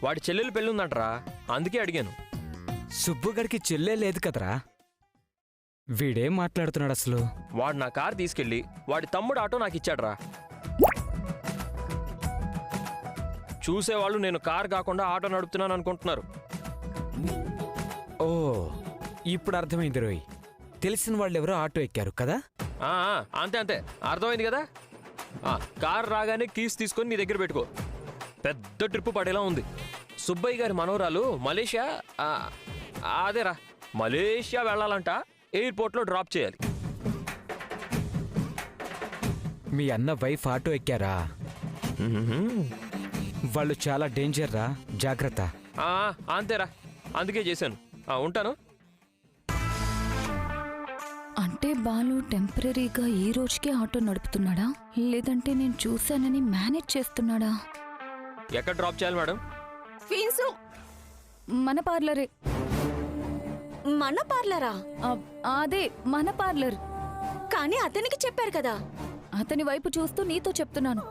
వాడి చెల్లెలు పెళ్ళుందంటరా, అందుకే అడిగాను. సుబ్బుగడికి చెల్లే లేదు కదరా. వీడేం మాట్లాడుతున్నాడు అసలు? వాడు నా కారు తీసుకెళ్ళి వాడి తమ్ముడు ఆటో నాకు ఇచ్చాడ్రా. చూసేవాళ్ళు నేను కారు కాకుండా ఆటో నడుపుతున్నాను అనుకుంటున్నారు. ఓ, ఇప్పుడు అర్థమైంది రోయ్. తెలిసిన వాళ్ళెవరో ఆటో ఎక్కారు కదా. అంతే అంతే, అర్థమైంది కదా. కారు రాగానే కీస్ తీసుకొని నీ దగ్గర పెట్టుకో. పెద్ద ట్రిప్పు పడేలా ఉంది. సుబ్బయ్య గారి మనవరాలు మలేషియా, అదేరా మలేషియా వెళ్ళాలంట. ఎయిర్పోర్ట్లో డ్రాప్ చేయాలి. మీ అన్న వైఫ్ ఆటో ఎక్కారా? వాళ్ళు చాలా డేంజర్ రా, జాగ్రత్త. అంతేరా, అందుకే చేశాను. ఉంటాను. అంటే బాలు టెంపరీగా ఈ రోజుకే ఆటో నడుపుతున్నాడా, లేదంటే నేను చూశానని మేనేజ్ చేస్తున్నాడా? ఎక్కడ డ్రాప్ చేయాలి మేడం? ఫీన్సు మన పార్లరే. మన పార్లరా? అదే మన పార్లర్. కానీ అతనికి చెప్పారు కదా. అతని వైపు చూస్తూ నీతో చెప్తున్నాను.